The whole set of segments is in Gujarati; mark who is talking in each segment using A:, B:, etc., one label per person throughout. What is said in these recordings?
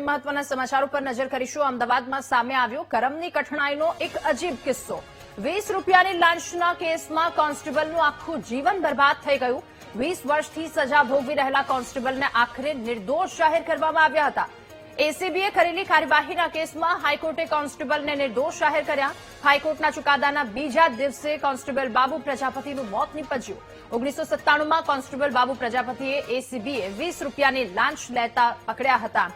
A: મહત્વના સમાચારો પર નજર કરીશું। અમદાવાદમાં સામે આવ્યો કરમની કઠણાઈનો એક અજીબ કિસ્સો। 20 રૂપિયાની લાંચના કેસમાં કોન્સ્ટેબલનું આખું જીવન બરબાદ થઈ ગયું। 20 વર્ષથી સજા ભોગવી રહેલા કોન્સ્ટેબલને આખરે નિર્દોષ જાહેર કરવામાં આવ્યા હતા। એસીબીએ કરેલી કાર્યવાહીના કેસમાં હાઈકોર્ટે કોન્સ્ટેબલને નિર્દોષ જાહેર કર્યા। હાઈકોર્ટના ચુકાદાના બીજા દિવસે કોન્સ્ટેબલ બાબુ પ્રજાપતિનું મોત નીપજ્યું। 1997માં કોન્સ્ટેબલ બાબુ પ્રજાપતિએ એસીબીએ 20 રૂપિયાની લાંચ લેતા પકડ્યા હતા।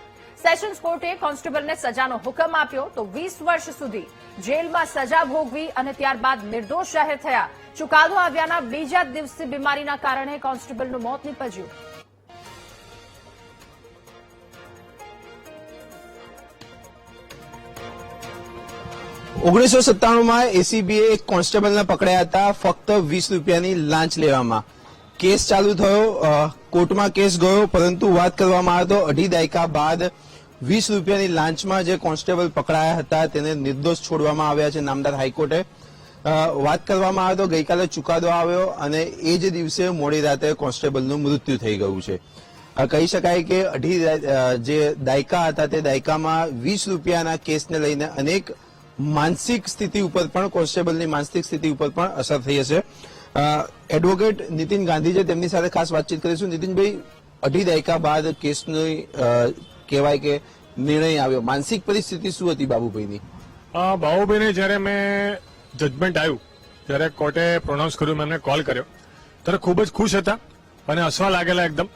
A: સેશન્સ કોર્ટે કોન્સ્ટેબલને સજાનો હુકમ આપ્યો તો 20 વર્ષ સુધી જેલમાં સજા ભોગવી અને ત્યારબાદ નિર્દોષ જાહેર થયા। ચુકાદો આવ્યાના બીજા દિવસે બીમારીના કારણે કોન્સ્ટેબલનું મોત નીપજ્યું।
B: ઓગણીસો 97માં એસીબીએ એક કોન્સ્ટેબલને પકડ્યા હતા ફક્ત 20 રૂપિયાની લાંચ લેવામાં। કેસ ચાલુ થયો, કોર્ટમાં કેસ ગયો, પરંતુ વાત કરવામાં આવે તો અઢી દાયકા બાદ 20 રૂપિયાની લાંચમાં જે કોન્સ્ટેબલ પકડાયા હતા તેને નિર્દોષ છોડવામાં આવ્યા છે નામદાર હાઈકોર્ટે। વાત કરવામાં આવે તો ગઈકાલે ચુકાદો આવ્યો અને એ જ દિવસે મોડી રાતે કોન્સ્ટેબલનું મૃત્યુ થઈ ગયું છે। કહી શકાય કે અઢી જે દાયકા હતા તે દાયકામાં 20 રૂપિયાના કેસને લઈને અનેક માનસિક સ્થિતિ ઉપર પણ કોન્સ્ટેબલની માનસિક સ્થિતિ ઉપર પણ અસર થઈ હશે। એડવોકેટ નીતિન ગાંધી છે, તેમની સાથે ખાસ વાતચીત કરીશું। નીતિનભાઈ, અઢી દાયકા બાદ કેસની કહેવાય કે નિર્ણય આવ્યો, માનસિક પરિસ્થિતિ શું હતી બાબુભાઈની?
C: બાબુભાઈને જયારે મેં જજમેન્ટ આવ્યું ત્યારે કોર્ટે પ્રોનાઉન્સ કર્યું, મેં એમને કોલ કર્યો ત્યારે ખૂબ જ ખુશ હતા અને હસવા લાગેલા એકદમ।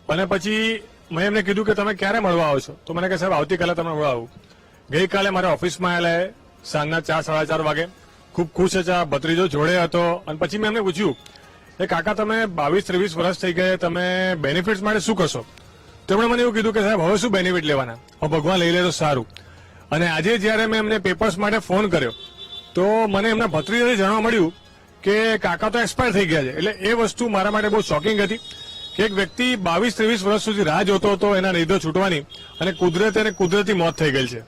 C: અને પછી મેં એમને કીધું કે તમે ક્યારે મળવા આવો છો? તો મને કહે સાહેબ આવતીકાલે તમે મળવા આવું। ગઈકાલે મારા ઓફિસમાં આવેલા સાંજના 4-4:30 વાગે, ખૂબ ખુશ હતા, ભત્રીજો જોડે હતો। અને પછી મેં એમને પૂછ્યું કે કાકા તમે 22-23 વર્ષ થઈ ગયા, તમે બેનિફિટ્સ માટે શું કરશો? તેમણે મને એવું કીધું કે સાહેબ હવે શું બેનિફિટ લેવાના, હવે ભગવાન લઈ લે તો સારું। અને આજે જયારે મેં એમને પેપર્સ માટે ફોન કર્યો તો મને એમના ભત્રીજાથી જાણવા મળ્યું કે કાકા તો એક્સપાયર થઈ ગયા છે। એટલે એ વસ્તુ મારા માટે બહુ શોકિંગ હતી કે એક વ્યક્તિ 22-23 વર્ષ સુધી રાહ જોતો હતો એના નિર્દોષ છૂટવાની અને કુદરતી મોત થઈ ગઈ છે।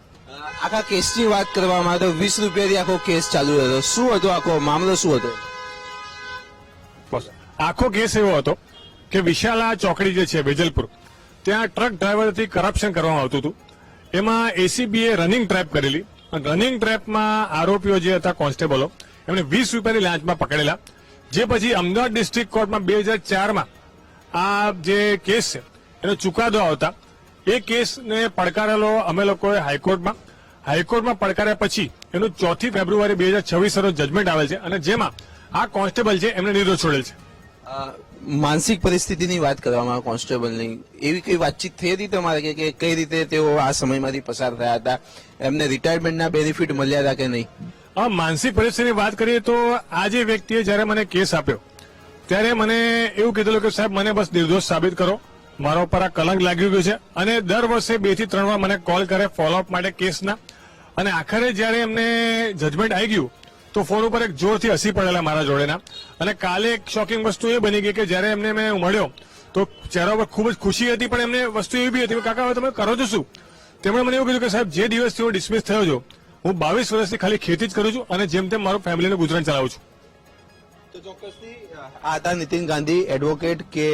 B: આખા કેસની વાત કરવામાં આવે તો 20 રૂપિયાથી આખો કેસ ચાલુ હતો, શું હતો આખો મામલો, શું હતો?
C: બસ આખો કેસ એવો હતો કે વિશાલા ચોકડી જે છે વેજલપુર, ત્યાં ટ્રક ડ્રાઈવરથી કરપ્શન કરવામાં આવતું હતું। એમાં એસીબીએ રનિંગ ટ્રેપ કરેલી। રનિંગ ટ્રેપમાં આરોપીઓ જે હતા કોન્સ્ટેબલો, એમને 20 રૂપિયાની લાંચમાં પકડેલા। જે પછી અમદાવાદ ડિસ્ટ્રિક્ટ કોર્ટમાં 2004માં આ જે કેસ છે એનો ચુકાદો આવતા એ કેસને પડકારેલો અમે લોકોએ હાઈકોર્ટમાં પડકાર્યા પછી એનું 4 ફેબ્રુઆરી 2026 રોજ જજમેન્ટ આવેલ છે અને જેમાં આ કોન્સ્ટેબલ છે એમને નિર્દોષ છોડેલ છે।
B: માનસિક પરિસ્થિતિની વાત કરવામાં આવે કોન્સ્ટેબલની, એવી કઈ વાતચીત થઈ હતી તમારે કે કઈ રીતે તેઓ આ સમયમાંથી પસાર થયા હતા, એમને રિટાયરમેન્ટના બેનિફિટ મળ્યા હતા કે નહીં?
C: માનસિક પરિસ્થિતિની વાત કરીએ તો આ જે વ્યક્તિએ જયારે મને કેસ આપ્યો ત્યારે મને એવું કીધેલું કે સાહેબ મને બસ નિર્દોષ સાબિત કરો, મારા ઉપર આ કલંક લાગી ગયું છે। અને દર વર્ષે 2 થી 3 વાર મને કોલ કરે ફોલોઅપ માટે કેસના। અને આખરે જયારે એમને જજમેન્ટ આવી ગયું તો ફોન ઉપર એક જોરથી હસી પડેલા મારા જોડેના। અને કાલે એક શોકિંગ વસ્તુ એ બની ગઈ કે જયારે એમને મેં મળ્યો તો ચહેરા પર ખૂબ જ ખુશી હતી, પણ એમને વસ્તુ એવી બી હતી કે કાકા હવે તમે કરો છો શું? તેમણે મને એવું કીધું કે સાહેબ જે દિવસથી હું ડિસમિસ થયો છું, હું 22 વર્ષથી ખાલી ખેતી જ કરું છું અને જેમ તેમ મારું ફેમિલીનું ગુજરાન ચલાવું છું।
B: તો ચોક્કસથી આ હતા નીતિન ગાંધી, એડવોકેટ કે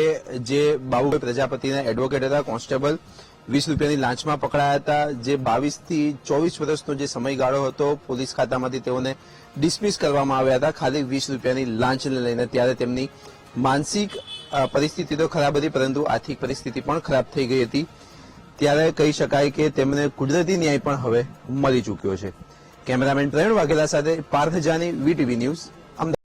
B: જે બાબુભાઈ પ્રજાપતિના એડવોકેટ હતા, કોન્સ્ટેબલ 20 રૂપિયાની લાંચમાં પકડાયા હતા। જે 22 થી 24 વર્ષનો જે સમયગાળો હતો, પોલીસ ખાતામાંથી તેઓને ડિસમિસ કરવામાં આવ્યા હતા ખાલી 20 રૂપિયાની લાંચને લઈને। ત્યારે તેમની માનસિક પરિસ્થિતિ તો ખરાબ હતી, પરંતુ આર્થિક પરિસ્થિતિ પણ ખરાબ થઈ ગઈ હતી। ત્યારે કહી શકાય કે તેમને કુદરતી ન્યાય પણ હવે મળી ચૂક્યો છે। કેમેરામેન પ્રવીણ વાઘેલા સાથે પાર્થ જાની, વીટીવી ન્યૂઝ।